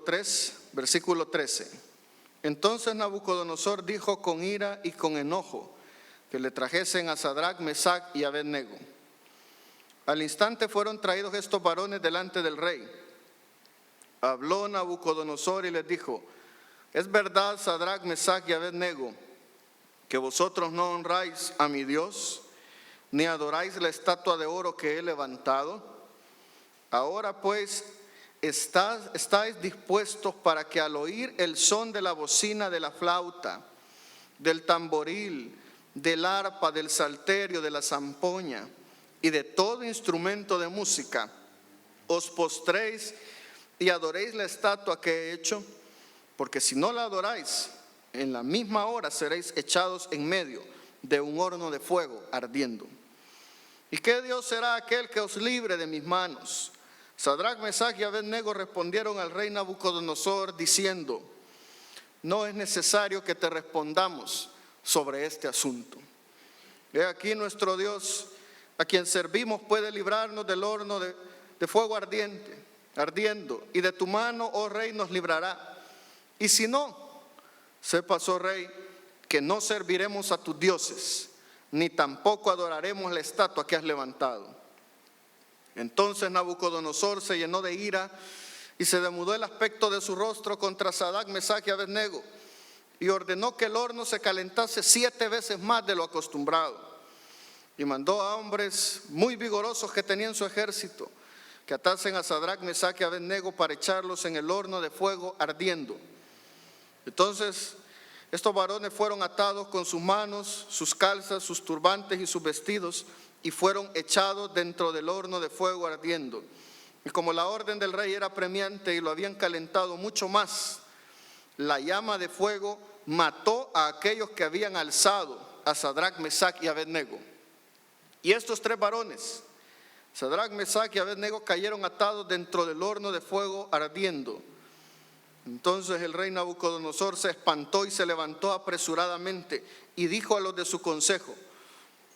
3, versículo 13. Entonces Nabucodonosor dijo con ira y con enojo que le trajesen a Sadrac, Mesac y Abed-nego. Al instante fueron traídos estos varones delante del rey. Habló Nabucodonosor y les dijo: ¿es verdad, Sadrac, Mesac y Abed-nego, que vosotros no honráis a mi Dios, ni adoráis la estatua de oro que he levantado? Ahora pues, ¿estáis dispuestos para que al oír el son de la bocina, de la flauta, del tamboril, del arpa, del salterio, de la zampoña y de todo instrumento de música, os postréis y adoréis la estatua que he hecho? Porque si no la adoráis, en la misma hora seréis echados en medio de un horno de fuego ardiendo. ¿Y qué Dios será aquel que os libre de mis manos? Sadrac, Mesac y Abed-nego respondieron al rey Nabucodonosor diciendo: no es necesario que te respondamos sobre este asunto. He aquí nuestro Dios, a quien servimos, puede librarnos del horno de fuego ardiendo, y de tu mano, oh rey, nos librará. Y si no, sepas, oh rey, que no serviremos a tus dioses, ni tampoco adoraremos la estatua que has levantado. Entonces Nabucodonosor se llenó de ira y se demudó el aspecto de su rostro contra Sadrac, Mesac y Abed-nego, y ordenó que el horno se calentase 7 veces más de lo acostumbrado. Y mandó a hombres muy vigorosos que tenían su ejército que atasen a Sadrac, Mesac y Abed-nego para echarlos en el horno de fuego ardiendo. Entonces estos varones fueron atados con sus manos, sus calzas, sus turbantes y sus vestidos, y fueron echados dentro del horno de fuego ardiendo. Y como la orden del rey era apremiante y lo habían calentado mucho más, la llama de fuego mató a aquellos que habían alzado a Sadrac, Mesac y Abed-nego. Y estos 3 varones, Sadrac, Mesac y Abed-nego, cayeron atados dentro del horno de fuego ardiendo. Entonces el rey Nabucodonosor se espantó y se levantó apresuradamente y dijo a los de su consejo: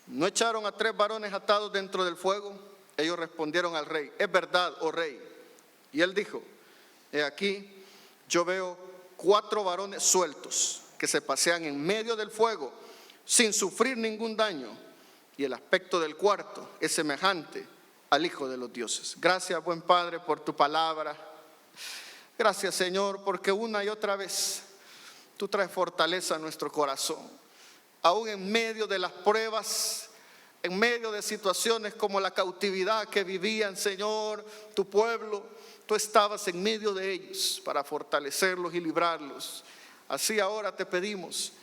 ¿no echaron a 3 varones atados dentro del fuego? Ellos respondieron al rey: es verdad, oh rey. Y él dijo: he aquí, yo veo 4 varones sueltos que se pasean en medio del fuego sin sufrir ningún daño, y el aspecto del cuarto es semejante al Hijo de los dioses. Gracias, buen Padre, por tu palabra. Gracias, Señor, porque una y otra vez tú traes fortaleza a nuestro corazón. Aún en medio de las pruebas, en medio de situaciones como la cautividad que vivían, Señor, tu pueblo, tú estabas en medio de ellos para fortalecerlos y librarlos. Así ahora te pedimos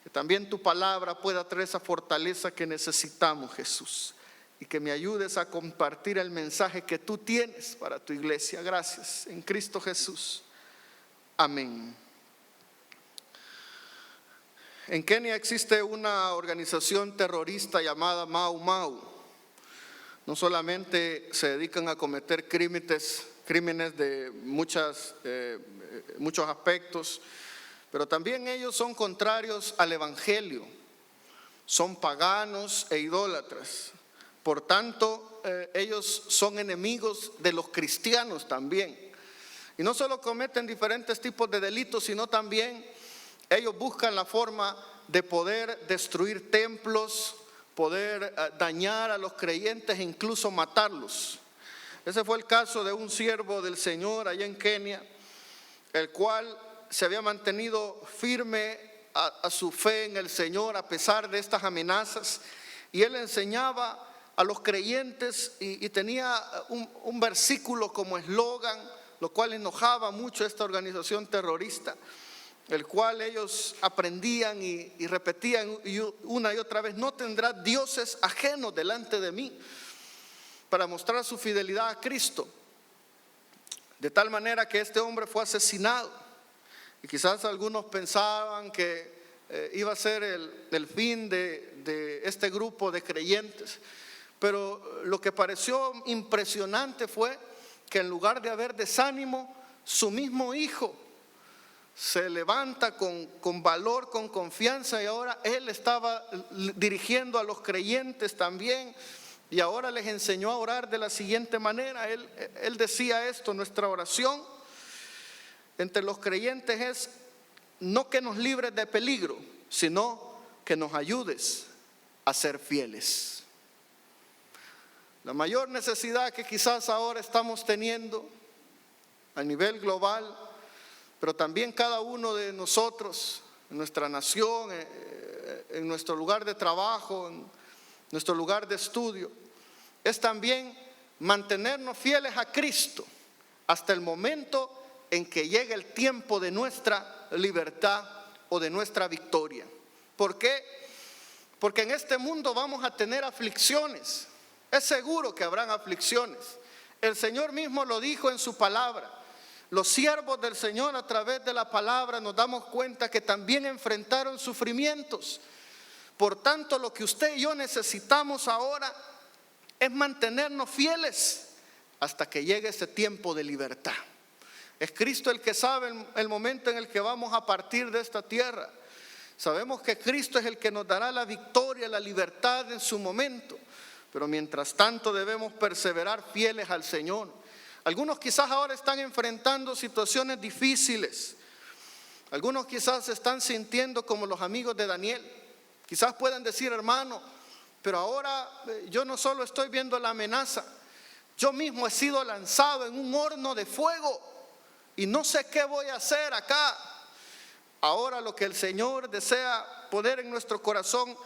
que también tu palabra pueda traer esa fortaleza que necesitamos, Jesús, y que me ayudes a compartir el mensaje que tú tienes para tu iglesia. Gracias, en Cristo Jesús. Amén. En Kenia existe una organización terrorista llamada Mau Mau. No solamente se dedican a cometer crímenes de muchos aspectos, pero también ellos son contrarios al evangelio, son paganos e idólatras. Por tanto, ellos son enemigos de los cristianos también. Y no solo cometen diferentes tipos de delitos, sino también ellos buscan la forma de poder destruir templos, poder dañar a los creyentes e incluso matarlos. Ese fue el caso de un siervo del Señor allá en Kenia, el cual se había mantenido firme a su fe en el Señor a pesar de estas amenazas, y él enseñaba a los creyentes y tenía un versículo como eslogan, lo cual enojaba mucho a esta organización terrorista, el cual ellos aprendían y repetían una y otra vez: no tendrá dioses ajenos delante de mí, para mostrar su fidelidad a Cristo. De tal manera que este hombre fue asesinado. Y quizás algunos pensaban que iba a ser el fin de este grupo de creyentes. Pero lo que pareció impresionante fue que en lugar de haber desánimo, su mismo hijo se levanta con valor, con confianza, y ahora él estaba dirigiendo a los creyentes también, y ahora les enseñó a orar de la siguiente manera. Él decía esto: nuestra oración entre los creyentes es no que nos libres de peligro, sino que nos ayudes a ser fieles. La mayor necesidad que quizás ahora estamos teniendo a nivel global, pero también cada uno de nosotros, en nuestra nación, en nuestro lugar de trabajo, en nuestro lugar de estudio, es también mantenernos fieles a Cristo hasta el momento en que llegue el tiempo de nuestra libertad o de nuestra victoria. ¿Por qué? Porque en este mundo vamos a tener aflicciones. Es seguro que habrán aflicciones. El Señor mismo lo dijo en su palabra. Los siervos del Señor, a través de la palabra, nos damos cuenta que también enfrentaron sufrimientos. Por tanto, lo que usted y yo necesitamos ahora es mantenernos fieles hasta que llegue ese tiempo de libertad. Es Cristo el que sabe el momento en el que vamos a partir de esta tierra. Sabemos que Cristo es el que nos dará la victoria, la libertad en su momento. Pero mientras tanto debemos perseverar fieles al Señor. Algunos quizás ahora están enfrentando situaciones difíciles. Algunos quizás se están sintiendo como los amigos de Daniel. Quizás puedan decir, hermano, pero ahora yo no solo estoy viendo la amenaza, yo mismo he sido lanzado en un horno de fuego y no sé qué voy a hacer acá. Ahora lo que el Señor desea poner en nuestro corazón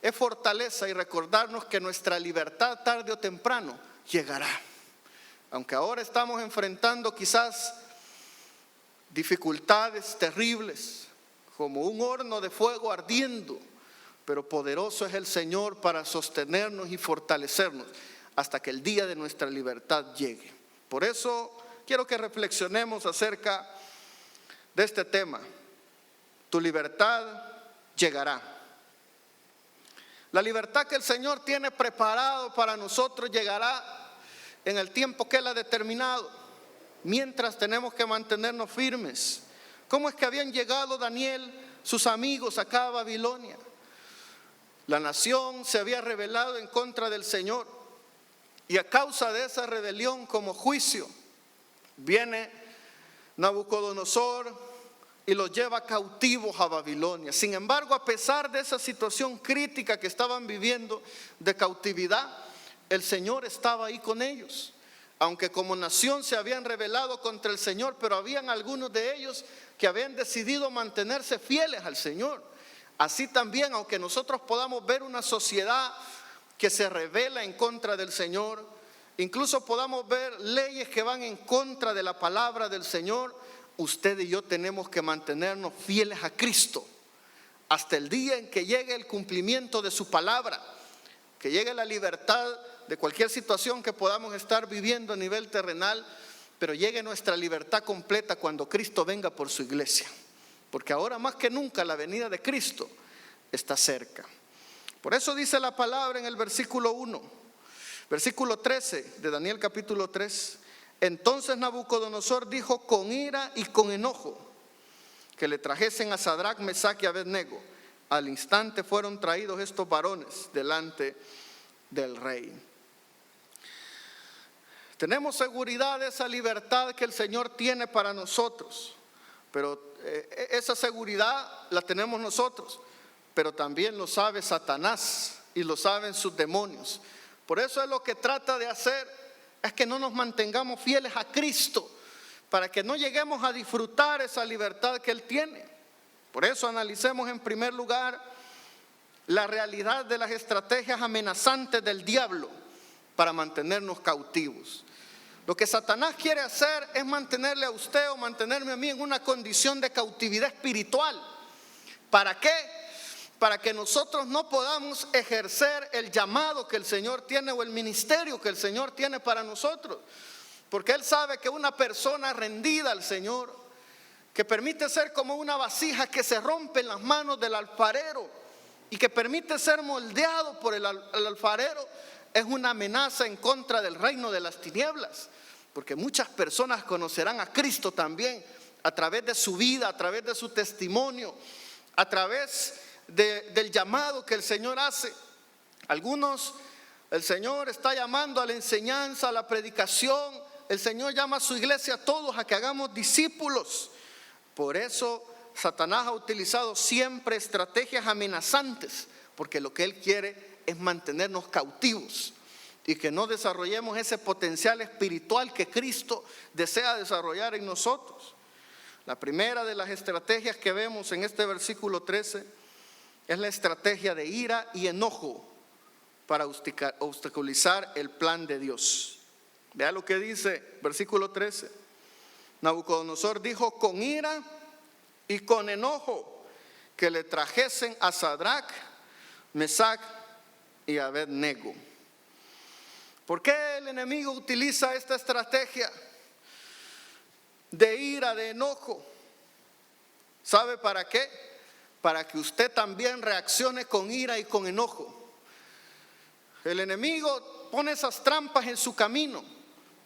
es fortaleza y recordarnos que nuestra libertad tarde o temprano llegará. Aunque ahora estamos enfrentando quizás dificultades terribles, como un horno de fuego ardiendo, pero poderoso es el Señor para sostenernos y fortalecernos hasta que el día de nuestra libertad llegue. Por eso quiero que reflexionemos acerca de este tema. Tu libertad llegará. La libertad que el Señor tiene preparado para nosotros llegará en el tiempo que Él ha determinado. Mientras tenemos que mantenernos firmes. ¿Cómo es que habían llegado Daniel, sus amigos acá a Babilonia? La nación se había rebelado en contra del Señor y a causa de esa rebelión, como juicio, viene Nabucodonosor y los lleva cautivos a Babilonia. Sin embargo, a pesar de esa situación crítica que estaban viviendo de cautividad, el Señor estaba ahí con ellos. Aunque como nación se habían rebelado contra el Señor, pero habían algunos de ellos que habían decidido mantenerse fieles al Señor. Así también, aunque nosotros podamos ver una sociedad que se rebela en contra del Señor, incluso podamos ver leyes que van en contra de la palabra del Señor, usted y yo tenemos que mantenernos fieles a Cristo hasta el día en que llegue el cumplimiento de su palabra, que llegue la libertad de cualquier situación que podamos estar viviendo a nivel terrenal, pero llegue nuestra libertad completa cuando Cristo venga por su iglesia. Porque ahora más que nunca la venida de Cristo está cerca. Por eso dice la palabra en el versículo 1, versículo 13 de Daniel capítulo 3. Entonces Nabucodonosor dijo con ira y con enojo que le trajesen a Sadrac, Mesac y Abednego. Al instante fueron traídos estos varones delante del rey. Tenemos seguridad de esa libertad que el Señor tiene para nosotros. Pero esa seguridad la tenemos nosotros, pero también lo sabe Satanás y lo saben sus demonios. Por eso es lo que trata de hacer, es que no nos mantengamos fieles a Cristo, para que no lleguemos a disfrutar esa libertad que Él tiene. Por eso analicemos en primer lugar la realidad de las estrategias amenazantes del diablo para mantenernos cautivos. Lo que Satanás quiere hacer es mantenerle a usted o mantenerme a mí en una condición de cautividad espiritual. ¿Para qué? Para que nosotros no podamos ejercer el llamado que el Señor tiene o el ministerio que el Señor tiene para nosotros. Porque Él sabe que una persona rendida al Señor, que permite ser como una vasija que se rompe en las manos del alfarero y que permite ser moldeado por el alfarero, es una amenaza en contra del reino de las tinieblas. Porque muchas personas conocerán a Cristo también a través de su vida, a través de su testimonio, a través del llamado que el Señor hace. Algunos, el Señor está llamando a la enseñanza, a la predicación, el Señor llama a su iglesia a todos a que hagamos discípulos. Por eso Satanás ha utilizado siempre estrategias amenazantes, porque lo que él quiere es mantenernos cautivos y que no desarrollemos ese potencial espiritual que Cristo desea desarrollar en nosotros. La primera de las estrategias que vemos en este versículo 13 es la estrategia de ira y enojo para obstaculizar el plan de Dios. Vea lo que dice versículo 13. Nabucodonosor dijo con ira y con enojo que le trajesen a Sadrach, Mesach y Abed-nego. ¿Por qué el enemigo utiliza esta estrategia de ira, de enojo? ¿Sabe para qué? Para que usted también reaccione con ira y con enojo. El enemigo pone esas trampas en su camino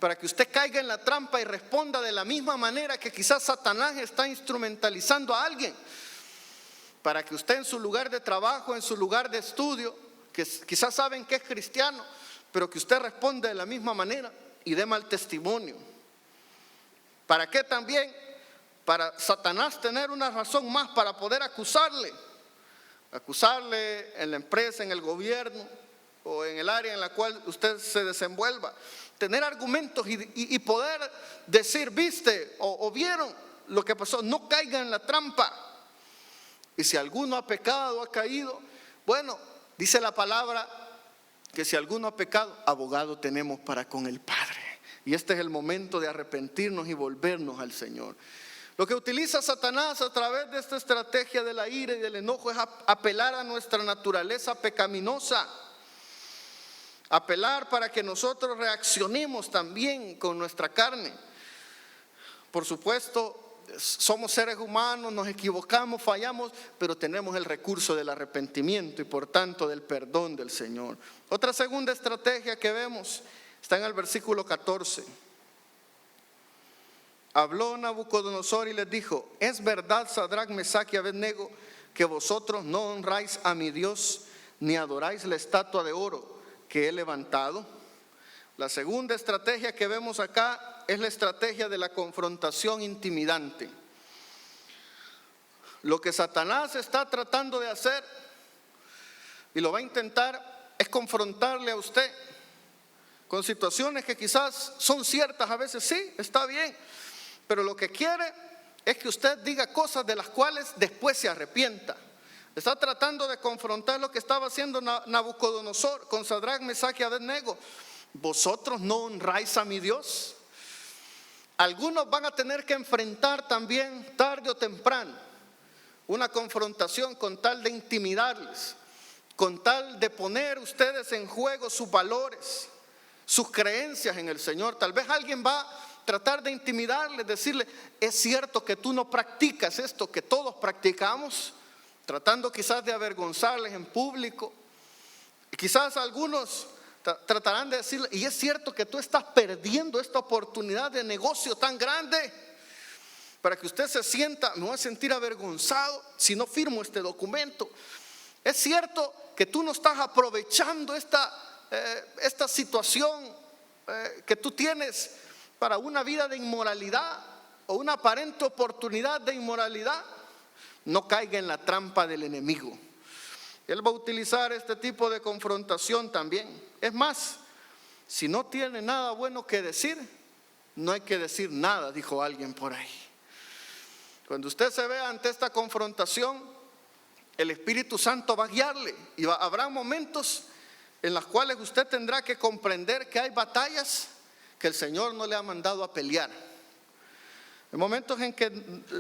para que usted caiga en la trampa y responda de la misma manera que quizás Satanás está instrumentalizando a alguien, para que usted en su lugar de trabajo, en su lugar de estudio, que quizás saben que es cristiano, pero que usted responde de la misma manera y dé mal testimonio. ¿Para qué también? Para Satanás tener una razón más para poder acusarle en la empresa, en el gobierno o en el área en la cual usted se desenvuelva. Tener argumentos y poder decir, viste o vieron lo que pasó. No caiga en la trampa. Y si alguno ha pecado, ha caído, bueno, dice la palabra que si alguno ha pecado, abogado tenemos para con el Padre. Y este es el momento de arrepentirnos y volvernos al Señor. Lo que utiliza Satanás a través de esta estrategia de la ira y del enojo es apelar a nuestra naturaleza pecaminosa. Apelar para que nosotros reaccionemos también con nuestra carne. Por supuesto, somos seres humanos, nos equivocamos, fallamos, pero tenemos el recurso del arrepentimiento y por tanto del perdón del Señor. Otra segunda estrategia que vemos está en el versículo 14. Habló Nabucodonosor y les dijo: es verdad, Sadrach, Mesach y Abed-nego, que vosotros no honráis a mi Dios ni adoráis la estatua de oro que he levantado. La segunda estrategia que vemos acá es la estrategia de la confrontación intimidante. Lo que Satanás está tratando de hacer, y lo va a intentar, es confrontarle a usted con situaciones que quizás son ciertas, a veces sí, está bien, pero lo que quiere es que usted diga cosas de las cuales después se arrepienta. Está tratando de confrontar lo que estaba haciendo Nabucodonosor con Sadrach, Mesach y Abed-nego. ¿Vosotros no honráis a mi Dios? Algunos van a tener que enfrentar también tarde o temprano una confrontación con tal de intimidarles, con tal de poner ustedes en juego sus valores, sus creencias en el Señor. Tal vez alguien va a tratar de intimidarles, decirle: es cierto que tú no practicas esto que todos practicamos, tratando quizás de avergonzarles en público. Y quizás algunos tratarán de decirle: y es cierto que tú estás perdiendo esta oportunidad de negocio tan grande, para que usted se sienta, me voy a sentir avergonzado si no firmo este documento. Es cierto que tú no estás aprovechando esta situación que tú tienes para una vida de inmoralidad o una aparente oportunidad de inmoralidad. No caiga en la trampa del enemigo. Él va a utilizar este tipo de confrontación también. Es más, si no tiene nada bueno que decir, no hay que decir nada, dijo alguien por ahí. Cuando usted se vea ante esta confrontación, el Espíritu Santo va a guiarle y habrá momentos en los cuales usted tendrá que comprender que hay batallas que el Señor no le ha mandado a pelear. En momentos en que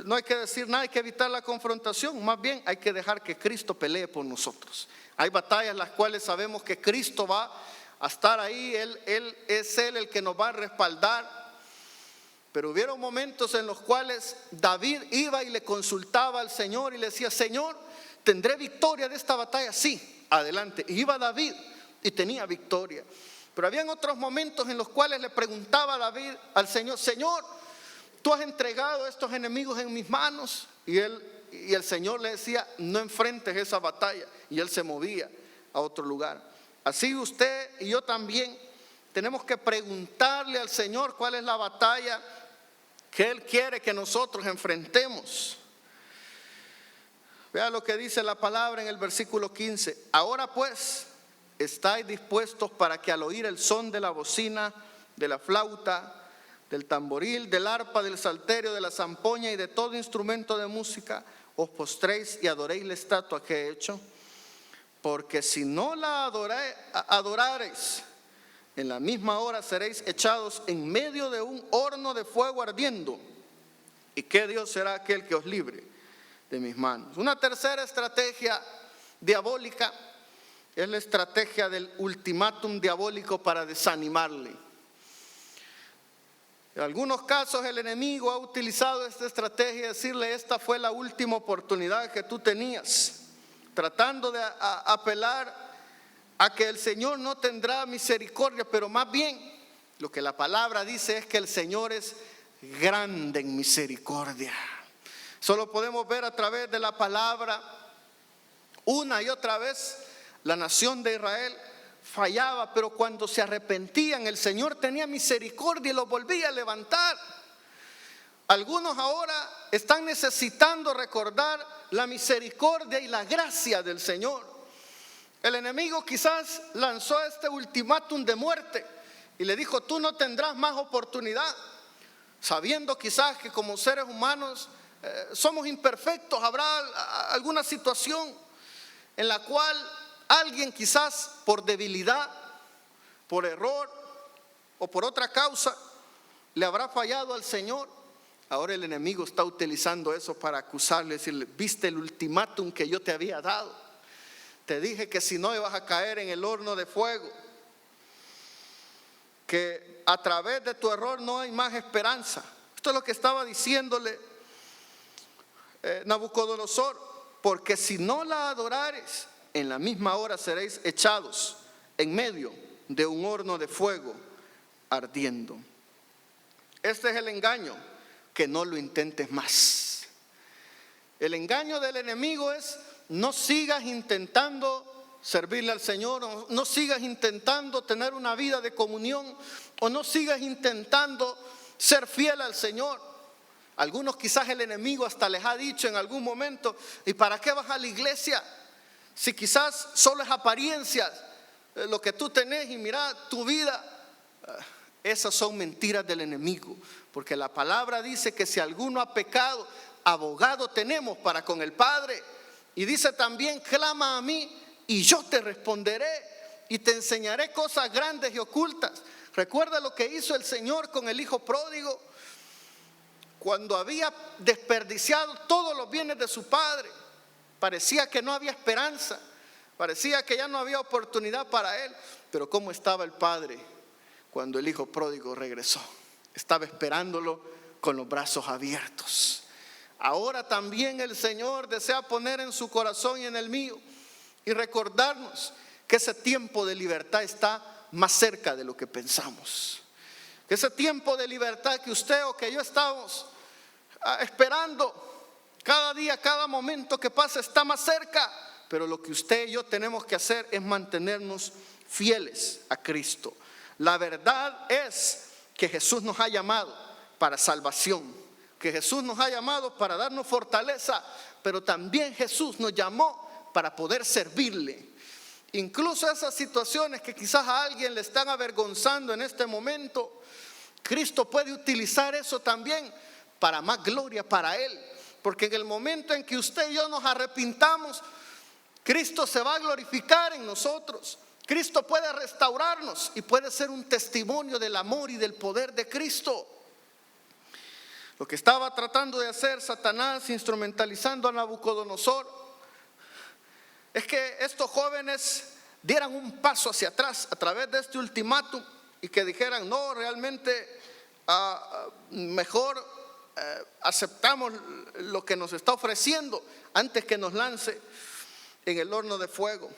no hay que decir nada, hay que evitar la confrontación, más bien hay que dejar que Cristo pelee por nosotros. Hay batallas en las cuales sabemos que Cristo va a estar ahí, Él es el que nos va a respaldar. Pero hubieron momentos en los cuales David iba y le consultaba al Señor y le decía: Señor, ¿tendré victoria de esta batalla? Sí, adelante. Y iba David y tenía victoria. Pero habían otros momentos en los cuales le preguntaba David al Señor: Señor, ¿tú has entregado a estos enemigos en mis manos? Y el Señor le decía: no enfrentes esa batalla. Y él se movía a otro lugar. Así usted y yo también tenemos que preguntarle al Señor cuál es la batalla que Él quiere que nosotros enfrentemos. Vea lo que dice la palabra en el versículo 15. Ahora pues, estáis dispuestos para que al oír el son de la bocina, de la flauta, del tamboril, del arpa, del salterio, de la zampoña y de todo instrumento de música, os postréis y adoréis la estatua que he hecho. Porque si no la adorareis, en la misma hora seréis echados en medio de un horno de fuego ardiendo. ¿Y qué Dios será aquel que os libre de mis manos? Una tercera estrategia diabólica es la estrategia del ultimátum diabólico para desanimarle. En algunos casos el enemigo ha utilizado esta estrategia de decirle: esta fue la última oportunidad que tú tenías, tratando de apelar a que el Señor no tendrá misericordia, pero más bien lo que la palabra dice es que el Señor es grande en misericordia. Solo podemos ver a través de la palabra una y otra vez la nación de Israel fallaba, pero cuando se arrepentían el Señor tenía misericordia y los volvía a levantar. Algunos ahora están necesitando recordar la misericordia y la gracia del Señor. El enemigo quizás lanzó este ultimátum de muerte y le dijo: tú no tendrás más oportunidad, sabiendo quizás que como seres humanos somos imperfectos. Habrá alguna situación en la cual alguien quizás por debilidad, por error o por otra causa le habrá fallado al Señor. Ahora el enemigo está utilizando eso para acusarle, decirle: viste el ultimátum que yo te había dado, te dije que si no ibas a caer en el horno de fuego, que a través de tu error no hay más esperanza. Esto es lo que estaba diciéndole Nabucodonosor: porque si no la adorares, en la misma hora seréis echados en medio de un horno de fuego ardiendo. Este es el engaño, que no lo intentes más. El engaño del enemigo es: no sigas intentando servirle al Señor, no sigas intentando tener una vida de comunión, o no sigas intentando ser fiel al Señor. Algunos quizás el enemigo hasta les ha dicho en algún momento: ¿y para qué vas a la iglesia? Si quizás solo es apariencias lo que tú tenés, y mira tu vida. Esas son mentiras del enemigo, porque la palabra dice que si alguno ha pecado, abogado tenemos para con el Padre. Y dice también: clama a mí y yo te responderé y te enseñaré cosas grandes y ocultas. Recuerda lo que hizo el Señor con el hijo pródigo, cuando había desperdiciado todos los bienes de su padre. Parecía que no había esperanza, parecía que ya no había oportunidad para él. Pero ¿cómo estaba el padre cuando el hijo pródigo regresó? Estaba esperándolo con los brazos abiertos. Ahora también el Señor desea poner en su corazón y en el mío y recordarnos que ese tiempo de libertad está más cerca de lo que pensamos. Que ese tiempo de libertad que usted o que yo estamos esperando, cada día, cada momento que pasa está más cerca. Pero lo que usted y yo tenemos que hacer es mantenernos fieles a Cristo. La verdad es que Jesús nos ha llamado para salvación, que Jesús nos ha llamado para darnos fortaleza, pero también Jesús nos llamó para poder servirle. Incluso esas situaciones que quizás a alguien le están avergonzando en este momento, Cristo puede utilizar eso también para más gloria para Él. Porque en el momento en que usted y yo nos arrepintamos, Cristo se va a glorificar en nosotros. Cristo puede restaurarnos y puede ser un testimonio del amor y del poder de Cristo. Lo que estaba tratando de hacer Satanás, instrumentalizando a Nabucodonosor, es que estos jóvenes dieran un paso hacia atrás a través de este ultimátum y que dijeran: no, realmente mejor aceptamos lo que nos está ofreciendo antes que nos lance en el horno de fuego.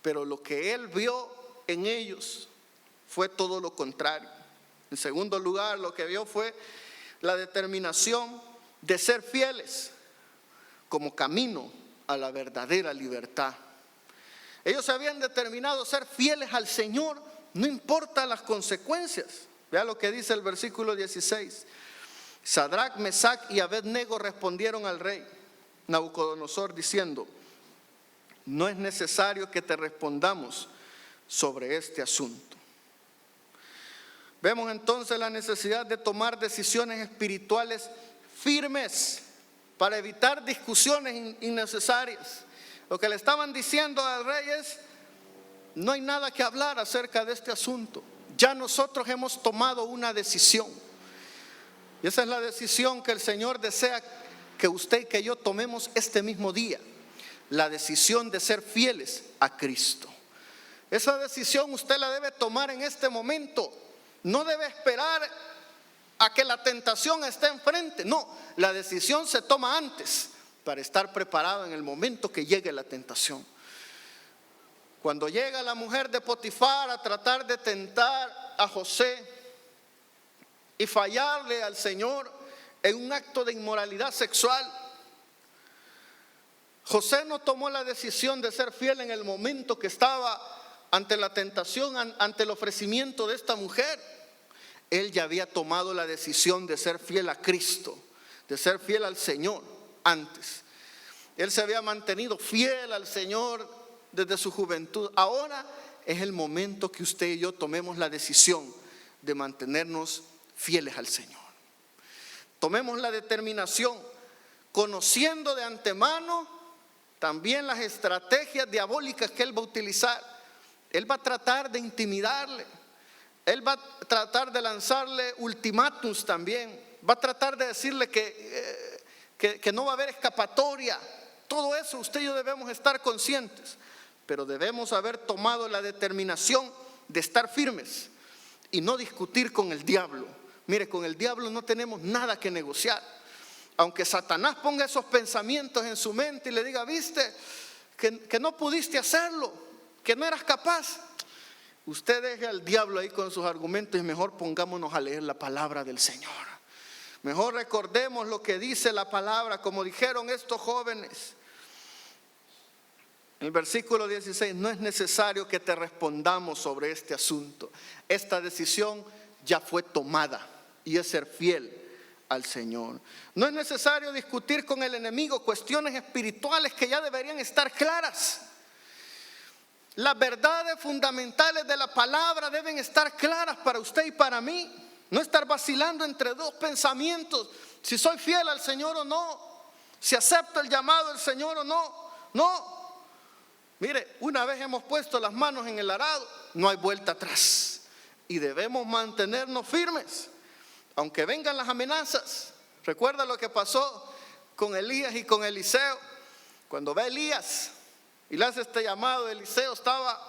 Pero lo que él vio en ellos fue todo lo contrario. En segundo lugar, lo que vio fue la determinación de ser fieles como camino a la verdadera libertad. Ellos se habían determinado a ser fieles al Señor no importa las consecuencias. Vea lo que dice el versículo 16. Sadrac, Mesac y Abed-nego respondieron al rey Nabucodonosor diciendo: no es necesario que te respondamos sobre este asunto. Vemos entonces la necesidad de tomar decisiones espirituales firmes para evitar discusiones innecesarias. Lo que le estaban diciendo al rey es: no hay nada que hablar acerca de este asunto. Ya nosotros hemos tomado una decisión. Y esa es la decisión que el Señor desea que usted y que yo tomemos este mismo día. La decisión de ser fieles a Cristo. Esa decisión usted la debe tomar en este momento. No debe esperar a que la tentación esté enfrente. No, la decisión se toma antes para estar preparado en el momento que llegue la tentación. Cuando llega la mujer de Potifar a tratar de tentar a José y fallarle al Señor en un acto de inmoralidad sexual, José no tomó la decisión de ser fiel en el momento que estaba ante la tentación, ante el ofrecimiento de esta mujer. Él ya había tomado la decisión de ser fiel a Cristo, de ser fiel al Señor antes. Él se había mantenido fiel al Señor desde su juventud. Ahora es el momento que usted y yo tomemos la decisión de mantenernos fieles al Señor. Tomemos la determinación, conociendo de antemano también las estrategias diabólicas que Él va a utilizar. Él va a tratar de intimidarle. Él va a tratar de lanzarle ultimátums también. Va a tratar de decirle que no va a haber escapatoria. Todo eso usted y yo debemos estar conscientes. Pero debemos haber tomado la determinación de estar firmes y no discutir con el diablo. Mire, con el diablo no tenemos nada que negociar. Aunque Satanás ponga esos pensamientos en su mente y le diga: viste que no pudiste hacerlo, que no eras capaz. Usted deje al diablo ahí con sus argumentos y mejor pongámonos a leer la palabra del Señor. Mejor recordemos lo que dice la palabra, como dijeron estos jóvenes. En el versículo 16: no es necesario que te respondamos sobre este asunto. Esta decisión ya fue tomada y es ser fiel al Señor. No es necesario discutir con el enemigo cuestiones espirituales que ya deberían estar claras. Las verdades fundamentales de la palabra deben estar claras para usted y para mí. No estar vacilando entre dos pensamientos: si soy fiel al Señor o no, si acepto el llamado del Señor o no. No. Mire, una vez hemos puesto las manos en el arado, no hay vuelta atrás. Y debemos mantenernos firmes, aunque vengan las amenazas. Recuerda lo que pasó con Elías y con Eliseo. Cuando ve a Elías y le hace este llamado, Eliseo estaba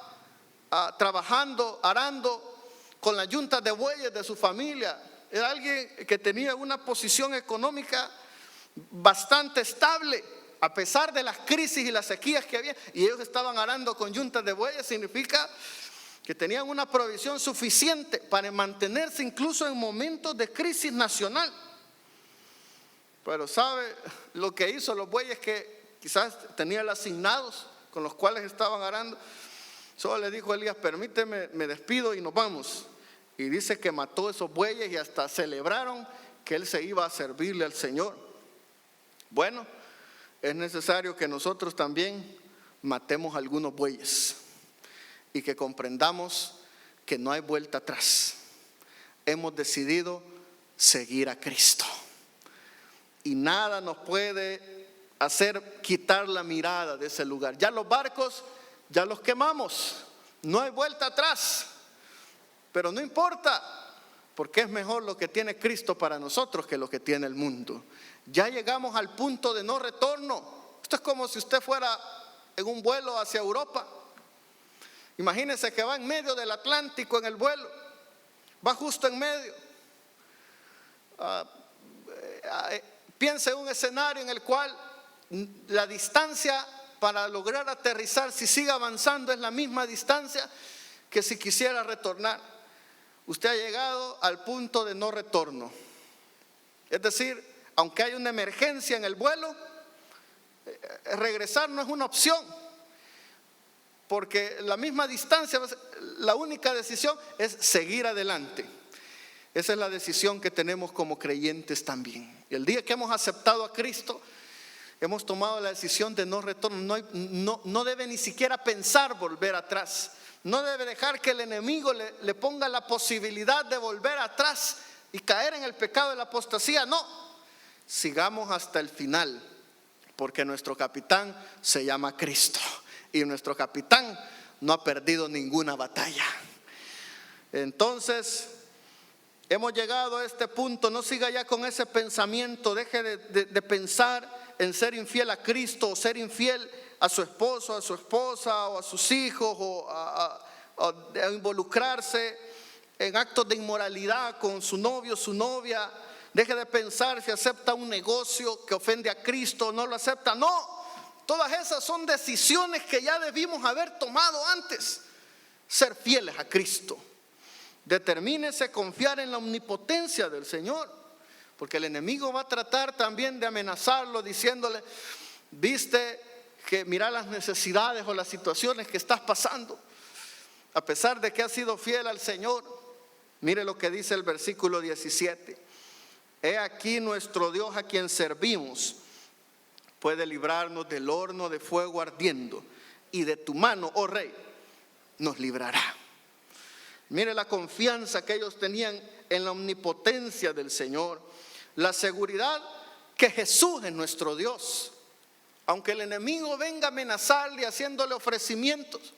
trabajando, arando con las yuntas de bueyes de su familia. Era alguien que tenía una posición económica bastante estable, a pesar de las crisis y las sequías que había. Y ellos estaban arando con yuntas de bueyes. Significa que tenían una provisión suficiente para mantenerse incluso en momentos de crisis nacional. Pero ¿sabe lo que hizo los bueyes que quizás tenían asignados, con los cuales estaban arando? Solo le dijo a Elías: permíteme, me despido y nos vamos. Y dice que mató esos bueyes y hasta celebraron que él se iba a servirle al Señor. Bueno, es necesario que nosotros también matemos algunos bueyes y que comprendamos que no hay vuelta atrás. Hemos decidido seguir a Cristo y nada nos puede hacer quitar la mirada de ese lugar. Ya los barcos, ya los quemamos, no hay vuelta atrás, pero no importa, porque es mejor lo que tiene Cristo para nosotros que lo que tiene el mundo. Ya llegamos al punto de no retorno. Esto es como si usted fuera en un vuelo hacia Europa. Imagínese que va en medio del Atlántico en el vuelo, va justo en medio. Piense en un escenario en el cual la distancia para lograr aterrizar, si sigue avanzando, es la misma distancia que si quisiera retornar. Usted ha llegado al punto de no retorno. Es decir, aunque hay una emergencia en el vuelo, regresar no es una opción. porque la misma distancia, la única decisión es seguir adelante. Esa es la decisión que tenemos como creyentes también. Y el día que hemos aceptado a Cristo, hemos tomado la decisión de no retorno. No debe ni siquiera pensar volver atrás. No debe dejar que el enemigo le ponga la posibilidad de volver atrás y caer en el pecado de la apostasía. No, sigamos hasta el final, porque nuestro capitán se llama Cristo y nuestro capitán no ha perdido ninguna batalla. Entonces, hemos llegado a este punto. No siga ya con ese pensamiento. Deje de pensar en ser infiel a Cristo o ser infiel a su esposo, a su esposa o a sus hijos, o a involucrarse en actos de inmoralidad con su novio, su novia. Deje de pensar si acepta un negocio que ofende a Cristo o no lo acepta. No, todas esas son decisiones que ya debimos haber tomado antes. Ser fieles a Cristo. Determínese confiar en la omnipotencia del Señor, porque el enemigo va a tratar también de amenazarlo diciéndole: viste que mira las necesidades o las situaciones que estás pasando, a pesar de que has sido fiel al Señor. Mire lo que dice el versículo 17: he aquí nuestro Dios a quien servimos puede librarnos del horno de fuego ardiendo, y de tu mano, oh rey, nos librará. Mire la confianza que ellos tenían en la omnipotencia del Señor, la seguridad que Jesús es nuestro Dios. Aunque el enemigo venga a amenazarle haciéndole ofrecimientos,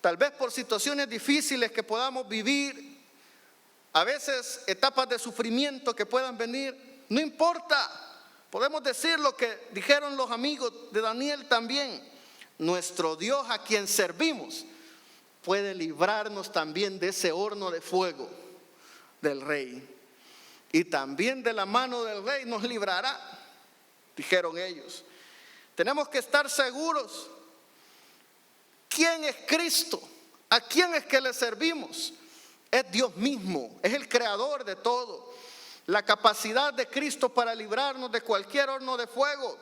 tal vez por situaciones difíciles que podamos vivir, a veces etapas de sufrimiento que puedan venir, no importa. Podemos decir lo que dijeron los amigos de Daniel también: nuestro Dios a quien servimos puede librarnos también de ese horno de fuego del rey, y también de la mano del rey nos librará, dijeron ellos. Tenemos que estar seguros. ¿Quién es Cristo? ¿A quién es que le servimos? Es Dios mismo, es el creador de todo. La capacidad de Cristo para librarnos de cualquier horno de fuego.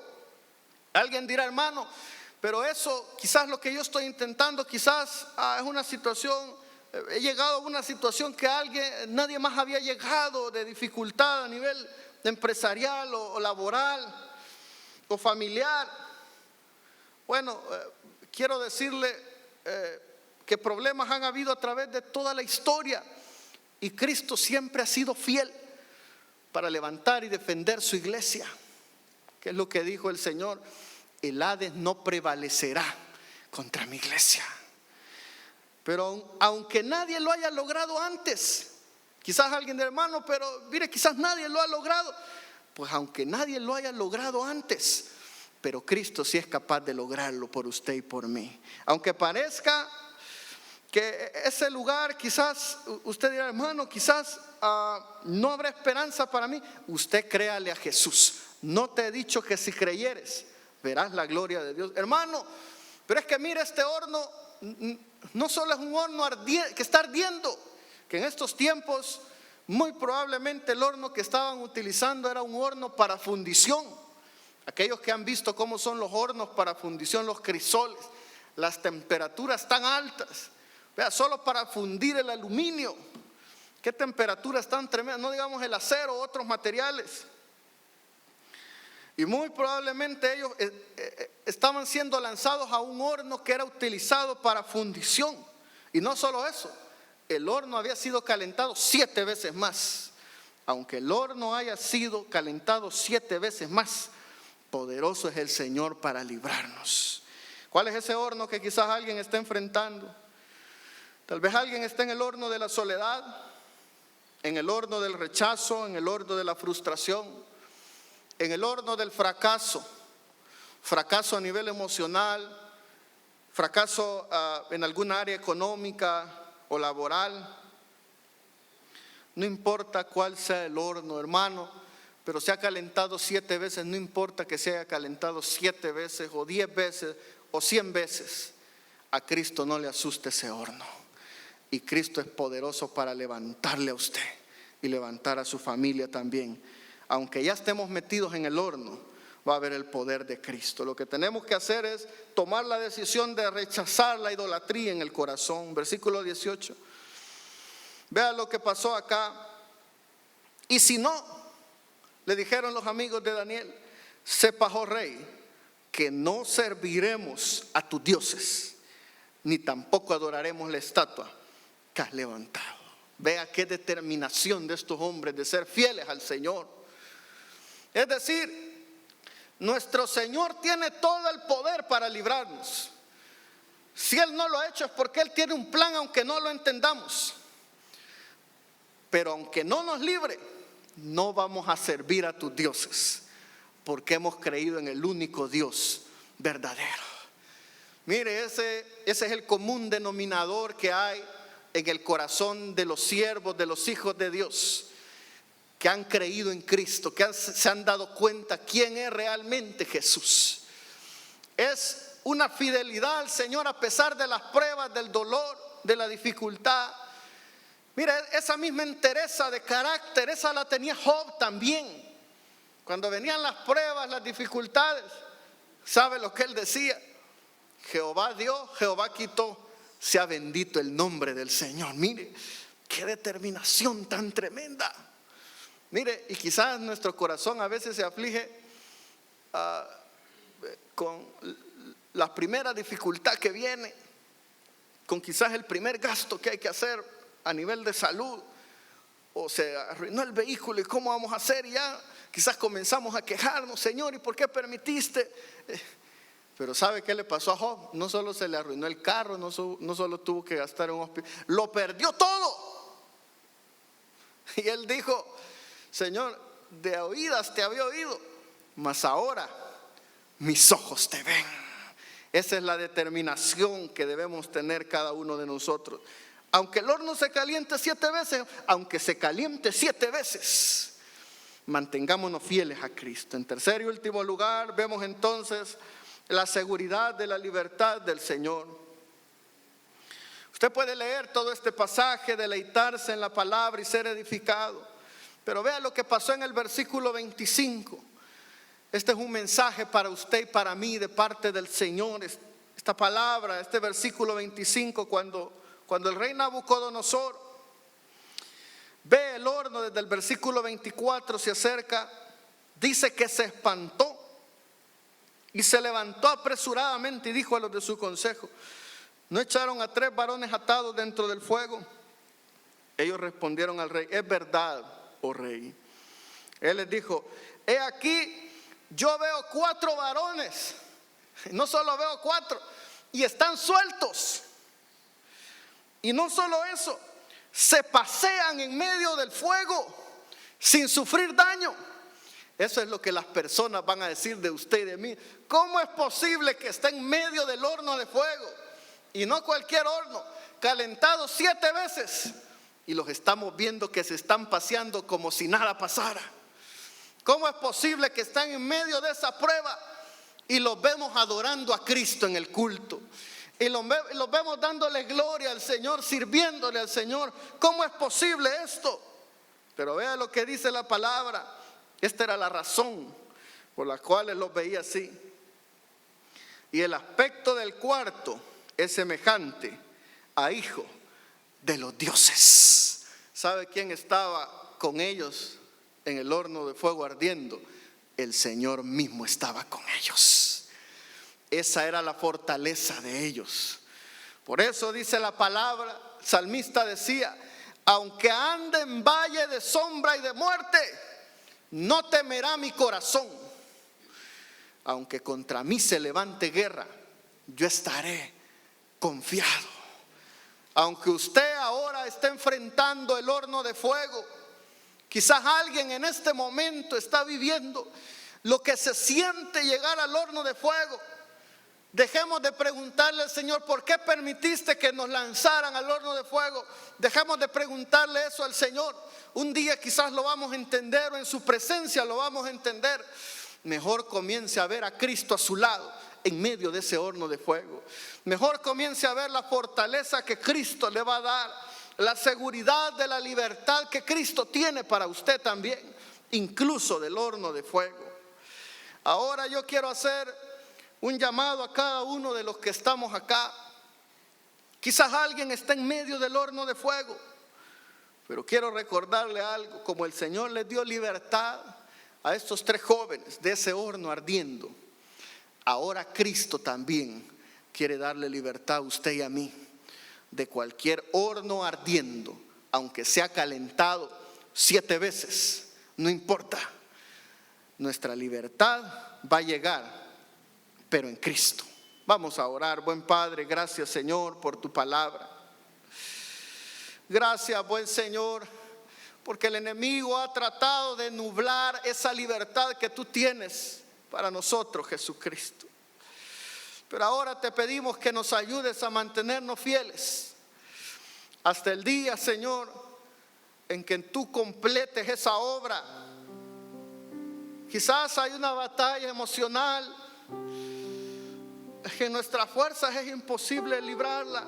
Alguien dirá: hermano, pero eso, quizás lo que yo estoy intentando, quizás es una situación, he llegado a una situación que nadie más había llegado, de dificultad a nivel empresarial o laboral o familiar. Bueno, quiero decirle que problemas han habido a través de toda la historia, y Cristo siempre ha sido fiel para levantar y defender su iglesia. ¿Qué es lo que dijo el Señor? El Hades no prevalecerá contra mi iglesia. Pero aunque nadie lo haya logrado antes, quizás alguien de hermano, pero mire, quizás nadie lo ha logrado. Pues aunque nadie lo haya logrado antes, pero Cristo sí es capaz de lograrlo por usted y por mí. Aunque parezca que ese lugar, quizás usted dirá: hermano, quizás no habrá esperanza para mí. Usted créale a Jesús. No te he dicho que si creyeres verás la gloria de Dios, hermano. Pero es que mira, este horno no solo es un horno que está ardiendo, que en estos tiempos muy probablemente el horno que estaban utilizando era un horno para fundición. Aquellos que han visto cómo son los hornos para fundición, los crisoles, las temperaturas tan altas, vea, solo para fundir el aluminio, qué temperaturas tan tremendas, no digamos el acero u otros materiales. Y muy probablemente ellos estaban siendo lanzados a un horno que era utilizado para fundición. Y no solo eso, el horno había sido calentado 7 veces más. Aunque el horno haya sido calentado 7 veces más, poderoso es el Señor para librarnos. ¿Cuál es ese horno que quizás alguien está enfrentando? Tal vez alguien está en el horno de la soledad, en el horno del rechazo, en el horno de la frustración, en el horno del fracaso. Fracaso a nivel emocional, fracaso en alguna área económica o laboral. No importa cuál sea el horno, hermano, pero se ha calentado 7 veces, no importa que se haya calentado 7 veces o 10 veces o 100 veces, a Cristo no le asuste ese horno. Y Cristo es poderoso para levantarle a usted y levantar a su familia también. Aunque ya estemos metidos en el horno, va a haber el poder de Cristo. Lo que tenemos que hacer es tomar la decisión de rechazar la idolatría en el corazón. Versículo 18. Vea lo que pasó acá. Y si no, le dijeron los amigos de Daniel: sepa, oh rey, que no serviremos a tus dioses, ni tampoco adoraremos la estatua que has levantado. Vea qué determinación de estos hombres de ser fieles al Señor. Es decir, nuestro Señor tiene todo el poder para librarnos. Si Él no lo ha hecho es porque Él tiene un plan, aunque no lo entendamos. Pero aunque no nos libre, no vamos a servir a tus dioses, porque hemos creído en el único Dios verdadero. Mire, ese es el común denominador que hay en el corazón de los siervos, de los hijos de Dios, que han creído en Cristo, que se han dado cuenta quién es realmente Jesús. Es una fidelidad al Señor a pesar de las pruebas, del dolor, de la dificultad. Mira, esa misma entereza de carácter, esa la tenía Job también. Cuando venían las pruebas, las dificultades, ¿sabe lo que él decía? Jehová dio, Jehová quitó, sea bendito el nombre del Señor. Mire, qué determinación tan tremenda. Mire, y quizás nuestro corazón a veces se aflige con la primera dificultad que viene, con quizás el primer gasto que hay que hacer a nivel de salud, o se arruinó el vehículo y cómo vamos a hacer, y ya quizás comenzamos a quejarnos: Señor, ¿y por qué permitiste? Pero ¿sabe qué le pasó a Job? No solo se le arruinó el carro, no solo tuvo que gastar en un hospital, lo perdió todo. Y él dijo: Señor, de oídas te había oído, mas ahora mis ojos te ven. Esa es la determinación que debemos tener cada uno de nosotros. Aunque el horno se caliente 7 veces, aunque se caliente 7 veces, mantengámonos fieles a Cristo. En tercer y último lugar, vemos entonces la seguridad de la libertad del Señor. Usted puede leer todo este pasaje, deleitarse en la palabra y ser edificado, pero vea lo que pasó en el versículo 25. Este es un mensaje para usted y para mí de parte del Señor. Esta palabra, este versículo 25, cuando el rey Nabucodonosor ve el horno, desde el versículo 24 se acerca, dice que se espantó y se levantó apresuradamente y dijo a los de su consejo: ¿no echaron a 3 varones atados dentro del fuego? Ellos respondieron al rey: es verdad, oh rey. Él les dijo: he aquí, yo veo 4 varones, no solo veo 4, y están sueltos. Y no solo eso, se pasean en medio del fuego sin sufrir daño. Eso es lo que las personas van a decir de usted y de mí. ¿Cómo es posible que esté en medio del horno de fuego? Y no cualquier horno, calentado 7 veces, y los estamos viendo que se están paseando como si nada pasara. ¿Cómo es posible que están en medio de esa prueba y los vemos adorando a Cristo en el culto? Y los vemos dándole gloria al Señor, sirviéndole al Señor. ¿Cómo es posible esto? Pero vea lo que dice la palabra. Esta era la razón por la cual él los veía así. Y el aspecto del cuarto es semejante a hijo de los dioses. ¿Sabe quién estaba con ellos en el horno de fuego ardiendo? El Señor mismo estaba con ellos. Esa era la fortaleza de ellos. Por eso dice la palabra, el salmista decía: aunque ande en valle de sombra y de muerte, no temerá mi corazón. Aunque contra mí se levante guerra, yo estaré confiado. Aunque usted ahora esté enfrentando el horno de fuego, quizás alguien en este momento está viviendo lo que se siente llegar al horno de fuego. Dejemos de preguntarle al Señor: ¿por qué permitiste que nos lanzaran al horno de fuego? Dejemos de preguntarle eso al Señor. Un día quizás lo vamos a entender, o en su presencia lo vamos a entender. Mejor comience a ver a Cristo a su lado en medio de ese horno de fuego. Mejor comience a ver la fortaleza que Cristo le va a dar, la seguridad de la libertad que Cristo tiene para usted también, incluso del horno de fuego. Ahora yo quiero hacer un llamado a cada uno de los que estamos acá. Quizás alguien está en medio del horno de fuego, pero quiero recordarle algo. Como el Señor les dio libertad a estos 3 jóvenes de ese horno ardiendo, ahora Cristo también quiere darle libertad a usted y a mí de cualquier horno ardiendo, aunque sea calentado 7 veces, no importa. Nuestra libertad va a llegar, pero en Cristo. Vamos a orar. Buen Padre, gracias Señor por tu palabra. Gracias, buen Señor, porque el enemigo ha tratado de nublar esa libertad que tú tienes para nosotros, Jesucristo. Pero ahora te pedimos que nos ayudes a mantenernos fieles hasta el día, Señor, en que tú completes esa obra. Quizás hay una batalla emocional que en nuestras fuerzas es imposible librarla,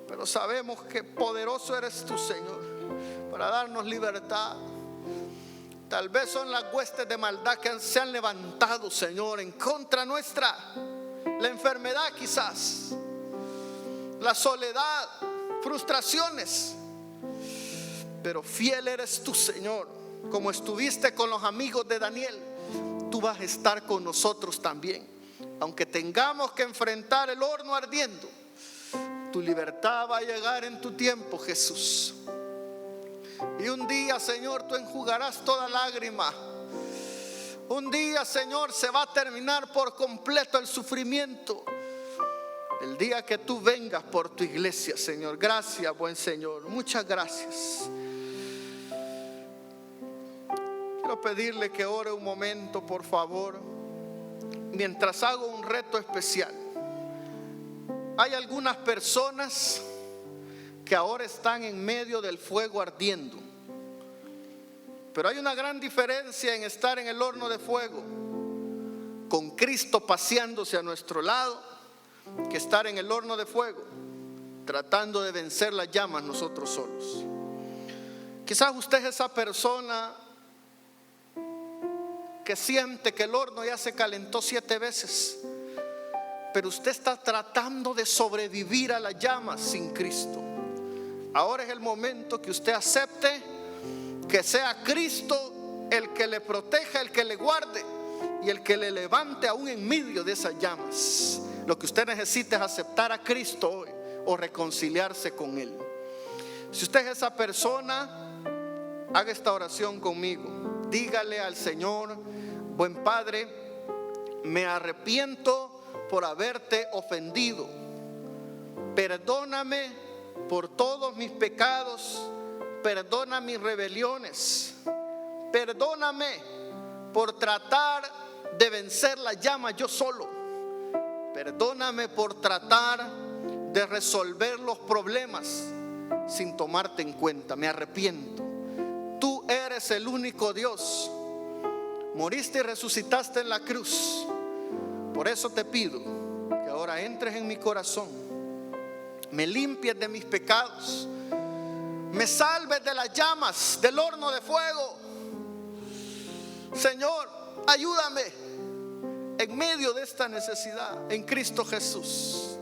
pero sabemos que poderoso eres tú, Señor, para darnos libertad. Tal vez son las huestes de maldad que se han levantado, Señor, en contra nuestra. La enfermedad quizás, la soledad, frustraciones. Pero fiel eres tú, Señor. Como estuviste con los amigos de Daniel, tú vas a estar con nosotros también. Aunque tengamos que enfrentar el horno ardiendo, tu libertad va a llegar en tu tiempo, Jesús. Y un día, Señor, tú enjugarás toda lágrima. Un día, Señor, se va a terminar por completo el sufrimiento. El día que tú vengas por tu iglesia, Señor. Gracias, buen Señor. Muchas gracias. Quiero pedirle que ore un momento, por favor, mientras hago un reto especial. Hay algunas personas que ahora están en medio del fuego ardiendo, pero hay una gran diferencia en estar en el horno de fuego con Cristo paseándose a nuestro lado, que estar en el horno de fuego tratando de vencer las llamas nosotros solos. Quizás usted es esa persona que siente que el horno ya se calentó 7 veces, pero usted está tratando de sobrevivir a las llamas sin Cristo. Ahora es el momento que usted acepte que sea Cristo el que le proteja, el que le guarde y el que le levante aún en medio de esas llamas. Lo que usted necesita es aceptar a Cristo hoy o reconciliarse con Él. Si usted es esa persona, haga esta oración conmigo. Dígale al Señor: buen Padre, me arrepiento por haberte ofendido. Perdóname por todos mis pecados. Perdona mis rebeliones. Perdóname por tratar de vencer la llama yo solo. Perdóname por tratar de resolver los problemas sin tomarte en cuenta. Me arrepiento. Tú eres el único Dios. Moriste y resucitaste en la cruz. Por eso te pido que ahora entres en mi corazón, me limpies de mis pecados, me salves de las llamas del horno de fuego. Señor, ayúdame en medio de esta necesidad en Cristo Jesús.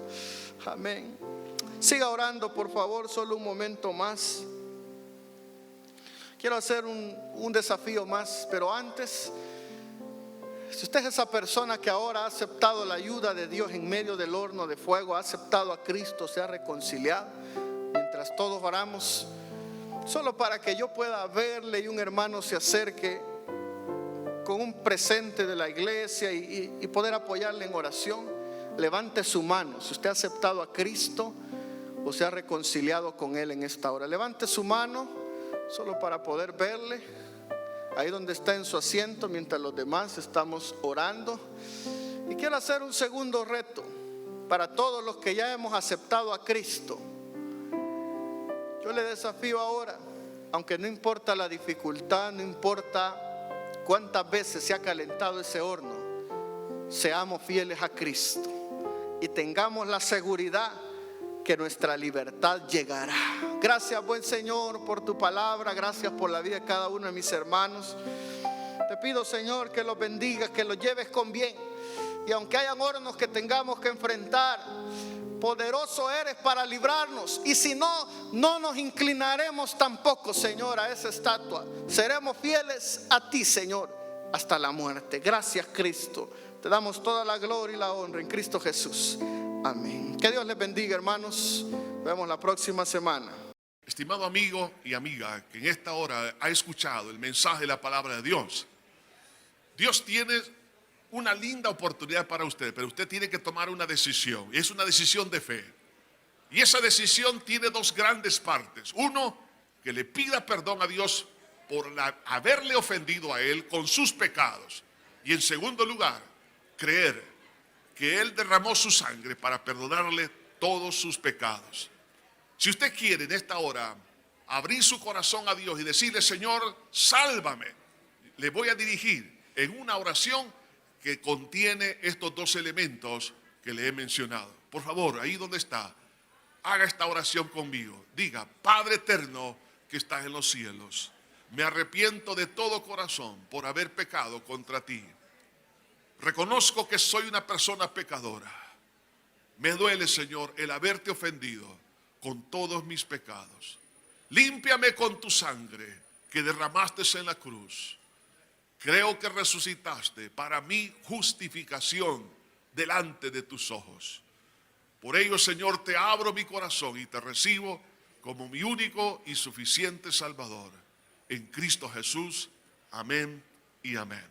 Amén. Siga orando, por favor, solo un momento más. Quiero hacer un desafío más, pero antes, si usted es esa persona que ahora ha aceptado la ayuda de Dios en medio del horno de fuego, ha aceptado a Cristo, se ha reconciliado, mientras todos oramos, solo para que yo pueda verle y un hermano se acerque con un presente de la iglesia y poder apoyarle en oración, levante su mano. Si usted ha aceptado a Cristo o se ha reconciliado con Él en esta hora, levante su mano solo para poder verle ahí donde está en su asiento mientras los demás estamos orando. Y quiero hacer un segundo reto para todos los que ya hemos aceptado a Cristo. Yo le desafío ahora, aunque no importa la dificultad, no importa cuántas veces se ha calentado ese horno, seamos fieles a Cristo y tengamos la seguridad que nuestra libertad llegará. Gracias, buen Señor, por tu palabra. Gracias por la vida de cada uno de mis hermanos. Te pido, Señor, que los bendigas, que los lleves con bien. Y aunque hayan hornos que tengamos que enfrentar, poderoso eres para librarnos. Y si no, no nos inclinaremos tampoco, Señor, a esa estatua. Seremos fieles a ti, Señor, hasta la muerte. Gracias, Cristo. Te damos toda la gloria y la honra en Cristo Jesús. Amén. Que Dios les bendiga, hermanos. Nos vemos la próxima semana. Estimado amigo y amiga que en esta hora ha escuchado el mensaje de la palabra de Dios, Dios tiene una linda oportunidad para usted, pero usted tiene que tomar una decisión. Es una decisión de fe. Y esa decisión tiene dos grandes partes. Uno, que le pida perdón a Dios por haberle ofendido a Él con sus pecados. Y en segundo lugar, creer que Él derramó su sangre para perdonarle todos sus pecados. Si usted quiere en esta hora abrir su corazón a Dios y decirle: Señor, sálvame, le voy a dirigir en una oración que contiene estos dos elementos que le he mencionado. Por favor, ahí donde está, haga esta oración conmigo. Diga: Padre eterno que estás en los cielos, me arrepiento de todo corazón por haber pecado contra ti. Reconozco que soy una persona pecadora. Me duele, Señor, el haberte ofendido con todos mis pecados. Límpiame con tu sangre que derramaste en la cruz. Creo que resucitaste para mi justificación delante de tus ojos. Por ello, Señor, te abro mi corazón y te recibo como mi único y suficiente Salvador. En Cristo Jesús. Amén y amén.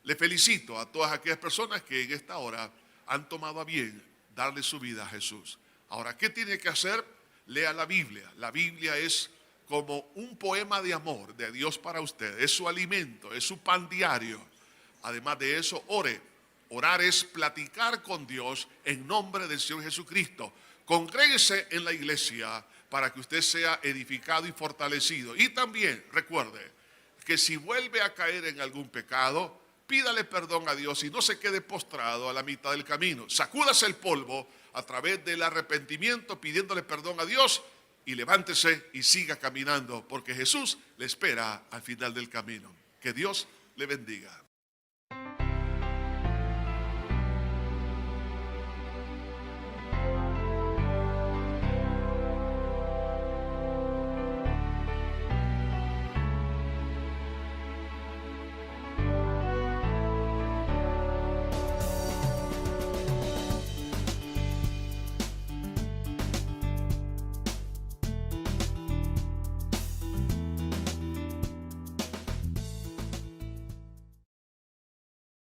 Le felicito a todas aquellas personas que en esta hora han tomado a bien darle su vida a Jesús. Ahora, ¿qué tiene que hacer? Lea la Biblia. La Biblia es como un poema de amor de Dios para usted. Es su alimento, es su pan diario. Además de eso, ore. Orar es platicar con Dios en nombre del Señor Jesucristo. Congréguese en la iglesia para que usted sea edificado y fortalecido. Y también recuerde que si vuelve a caer en algún pecado, pídale perdón a Dios y no se quede postrado a la mitad del camino. Sacúdase el polvo a través del arrepentimiento, pidiéndole perdón a Dios, y levántese y siga caminando, porque Jesús le espera al final del camino. Que Dios le bendiga.